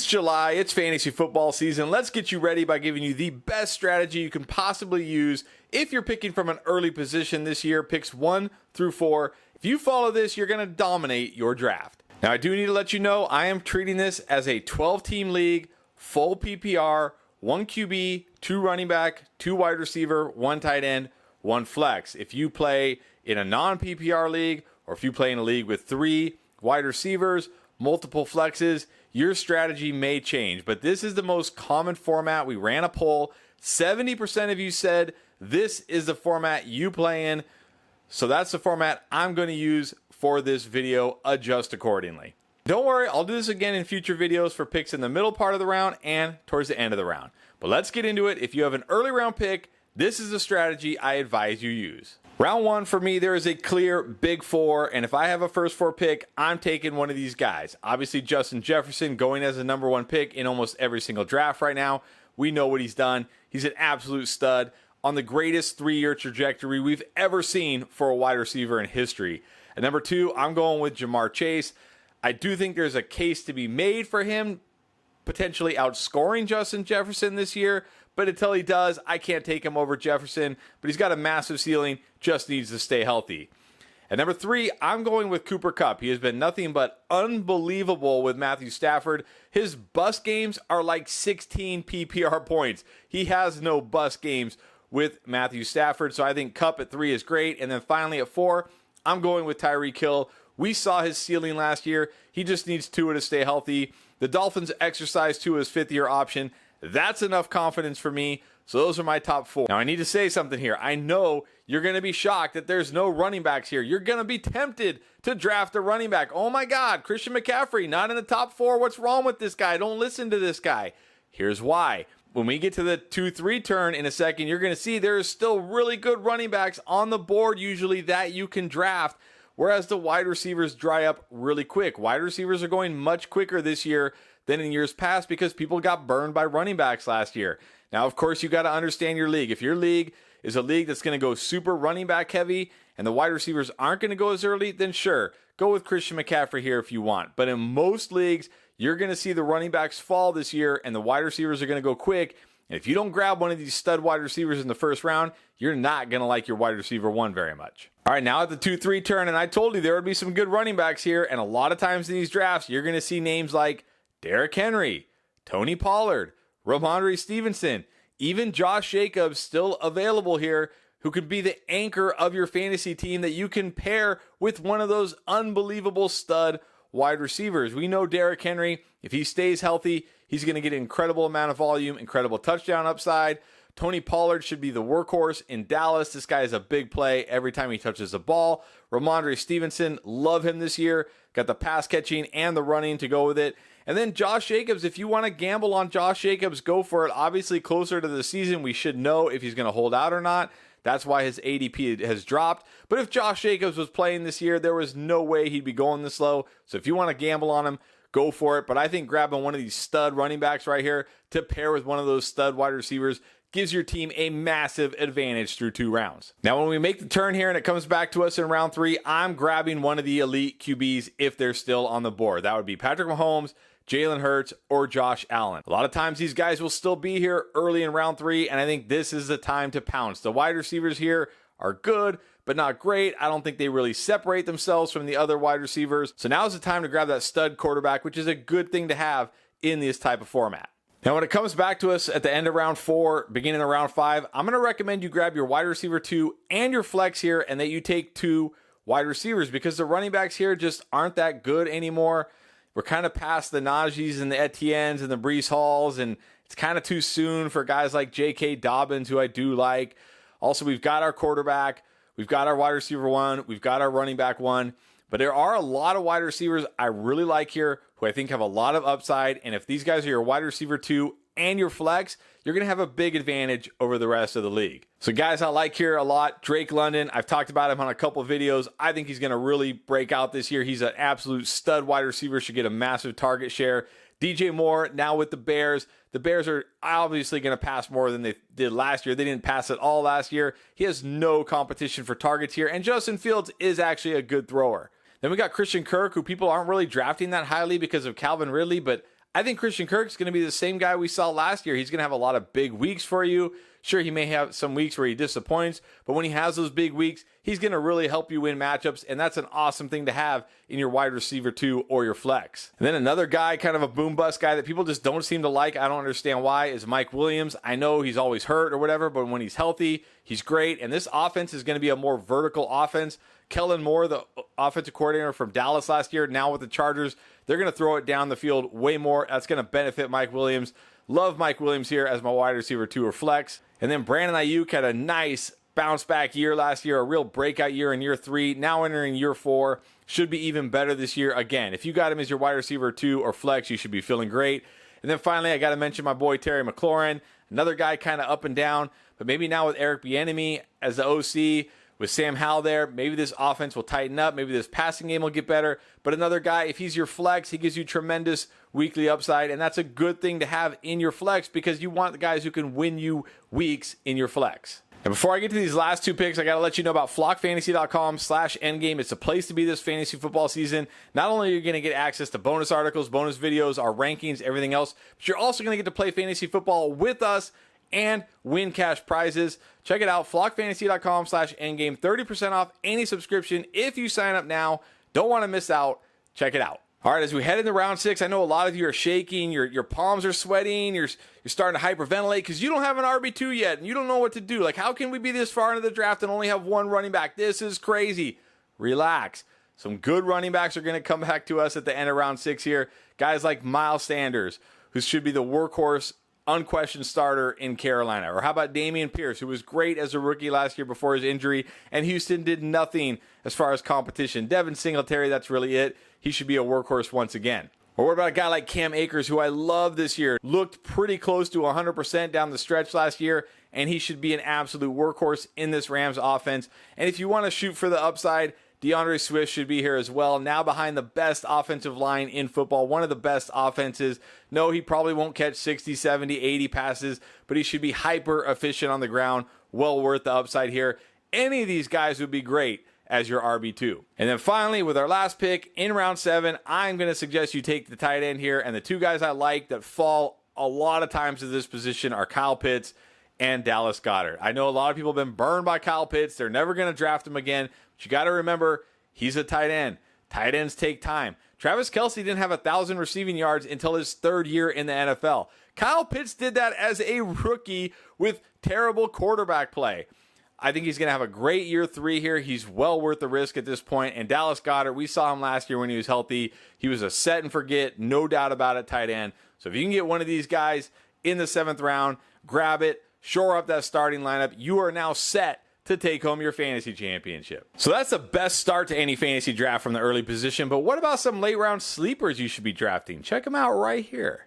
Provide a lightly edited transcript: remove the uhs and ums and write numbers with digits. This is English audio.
It's July, it's fantasy football season. Let's get you ready by giving you the best strategy you can possibly use if you're picking from an early position this year, picks 1 through 4. If you follow this, you're going to dominate your draft. Now, I do need to let you know I am treating this as a 12-team league, full PPR, 1 QB, 2 running back, 2 wide receiver, 1 tight end, 1 flex. If you play in a non-PPR league, or if you play in a league with 3 wide receivers, multiple flexes, your strategy may change, but this is the most common format. We ran a poll. 70% of you said this is the format you play in, so that's the format I'm going to use for this video. Adjust accordingly. Don't worry, I'll do this again in future videos for picks in the middle part of the round and towards the end of the round. But let's get into it. If you have an early round pick, this is the strategy I advise you use. Round 1 for me, there is a clear big 4, and if I have a first 4 pick, I'm taking one of these guys. Obviously, Justin Jefferson going as the number 1 pick in almost every single draft right now. We know what he's done. He's an absolute stud on the greatest 3-year trajectory we've ever seen for a wide receiver in history. At number 2, I'm going with Jamar Chase. I do think there's a case to be made for him potentially outscoring Justin Jefferson this year, but until he does, I can't take him over Jefferson, but he's got a massive ceiling, just needs to stay healthy. At number 3, I'm going with Cooper Kupp. He has been nothing but unbelievable with Matthew Stafford. His bust games are like 16 PPR points. He has no bust games with Matthew Stafford, so I think Kupp at 3 is great. And then finally at 4, I'm going with Tyreek Hill. We saw his ceiling last year. He just needs Tua to stay healthy. The Dolphins exercised Tua's 5th-year option. That's enough confidence for me. So those are my top 4. Now I need to say something here. I know you're going to be shocked that there's no running backs here. You're going to be tempted to draft a running back. Oh my God, Christian McCaffrey, not in the top 4. What's wrong with this guy? Don't listen to this guy. Here's why. When we get to the 2-3 turn in a second, you're going to see there's still really good running backs on the board usually that you can draft, whereas the wide receivers dry up really quick. Wide receivers are going much quicker this year than in years past because people got burned by running backs last year. Now, of course, you got to understand your league. If your league is a league that's going to go super running back heavy and the wide receivers aren't going to go as early, then sure, go with Christian McCaffrey here if you want. But in most leagues, you're going to see the running backs fall this year and the wide receivers are going to go quick. And if you don't grab one of these stud wide receivers in the first round, you're not going to like your wide receiver 1 very much. All right, now at the 2-3 turn, and I told you there would be some good running backs here, and a lot of times in these drafts, you're going to see names like Derrick Henry, Tony Pollard, Ramondre Stevenson, even Josh Jacobs still available here, who could be the anchor of your fantasy team that you can pair with one of those unbelievable stud wide receivers. We know Derrick Henry, if he stays healthy, he's going to get an incredible amount of volume, incredible touchdown upside. Tony Pollard should be the workhorse in Dallas. This guy is a big play every time he touches the ball. Ramondre Stevenson, love him this year. Got the pass catching and the running to go with it. And then Josh Jacobs, if you want to gamble on Josh Jacobs, go for it. Obviously, closer to the season, we should know if he's going to hold out or not. That's why his ADP has dropped. But if Josh Jacobs was playing this year, there was no way he'd be going this low. So if you want to gamble on him, go for it. But I think grabbing one of these stud running backs right here to pair with one of those stud wide receivers gives your team a massive advantage through 2 rounds. Now, when we make the turn here and it comes back to us in round 3, I'm grabbing one of the elite QBs if they're still on the board. That would be Patrick Mahomes, Jalen Hurts, or Josh Allen. A lot of times these guys will still be here early in round 3, and I think this is the time to pounce. The wide receivers here are good, but not great. I don't think they really separate themselves from the other wide receivers. So now's the time to grab that stud quarterback, which is a good thing to have in this type of format. Now, when it comes back to us at the end of round 4, beginning of round 5, I'm going to recommend you grab your wide receiver 2 and your flex here, and that you take 2 wide receivers because the running backs here just aren't that good anymore. We're kind of past the Najees and the Etiennes and the Breece Halls, and it's kind of too soon for guys like J.K. Dobbins, who I do like. Also, we've got our quarterback, we've got our wide receiver 1, we've got our running back 1, but there are a lot of wide receivers I really like here who I think have a lot of upside, and if these guys are your wide receiver 2 and your flex, you're going to have a big advantage over the rest of the league. So guys I like here a lot, Drake London, I've talked about him on a couple of videos. I think he's going to really break out this year. He's an absolute stud wide receiver, should get a massive target share. DJ Moore now with the Bears. The Bears are obviously going to pass more than they did last year. They didn't pass at all last year. He has no competition for targets here, and Justin Fields is actually a good thrower. Then we got Christian Kirk, who people aren't really drafting that highly because of Calvin Ridley, but I think Christian Kirk's going to be the same guy we saw last year. He's going to have a lot of big weeks for you. Sure, he may have some weeks where he disappoints, but when he has those big weeks, he's going to really help you win matchups, and that's an awesome thing to have in your wide receiver 2 or your flex. And then another guy, kind of a boom bust guy that people just don't seem to like, I don't understand why, is Mike Williams. I know he's always hurt or whatever, but when he's healthy, he's great, and this offense is going to be a more vertical offense. Kellen Moore, the offensive coordinator from Dallas last year, now with the Chargers, they're going to throw it down the field way more. That's going to benefit Mike Williams. Love Mike Williams here as my wide receiver 2 or flex. And then Brandon Ayuk had a nice bounce back year last year, a real breakout year in year 3, now entering year 4. Should be even better this year. Again, if you got him as your wide receiver 2 or flex, you should be feeling great. And then finally, I got to mention my boy Terry McLaurin, another guy kind of up and down, but maybe now with Eric Bieniemy as the OC, with Sam Howell there, maybe this offense will tighten up. Maybe this passing game will get better. But another guy, if he's your flex, he gives you tremendous weekly upside. And that's a good thing to have in your flex because you want the guys who can win you weeks in your flex. And before I get to these last 2 picks, I got to let you know about flockfantasy.com/endgame. It's a place to be this fantasy football season. Not only are you going to get access to bonus articles, bonus videos, our rankings, everything else, but you're also going to get to play fantasy football with us and win cash prizes. Check it out, flockfantasy.com/endgame. 30% off any subscription if you sign up now. Don't want to miss out. Check it out. All right, as we head into round 6, I know a lot of you are shaking. Your palms are sweating. You're starting to hyperventilate because you don't have an RB2 yet, and you don't know what to do. Like, how can we be this far into the draft and only have 1 running back? This is crazy. Relax. Some good running backs are going to come back to us at the end of round 6 here. Guys like Miles Sanders, who should be the workhorse unquestioned starter in Carolina. Or how about Dameon Pierce, who was great as a rookie last year before his injury, and Houston did nothing as far as competition. Devin Singletary, that's really it. He should be a workhorse once again. Or what about a guy like Cam Akers, who I love this year? Looked pretty close to 100% down the stretch last year, and he should be an absolute workhorse in this Rams offense. And if you want to shoot for the upside, DeAndre Swift should be here as well. Now behind the best offensive line in football, one of the best offenses. No, he probably won't catch 60, 70, 80 passes, but he should be hyper efficient on the ground. Well worth the upside here. Any of these guys would be great as your RB2. And then finally, with our last pick in round 7, I'm going to suggest you take the tight end here. And the 2 guys I like that fall a lot of times to this position are Kyle Pitts and Dallas Goedert. I know a lot of people have been burned by Kyle Pitts. They're never going to draft him again. But you got to remember, he's a tight end. Tight ends take time. Travis Kelce didn't have 1,000 receiving yards until his 3rd year in the NFL. Kyle Pitts did that as a rookie with terrible quarterback play. I think he's going to have a great year 3 here. He's well worth the risk at this point. And Dallas Goedert, we saw him last year when he was healthy. He was a set and forget, no doubt about it, tight end. So if you can get one of these guys in the 7th round, grab it, shore up that starting lineup. You are now set to take home your fantasy championship. So that's the best start to any fantasy draft from the early position. But what about some late round sleepers you should be drafting? Check them out right here.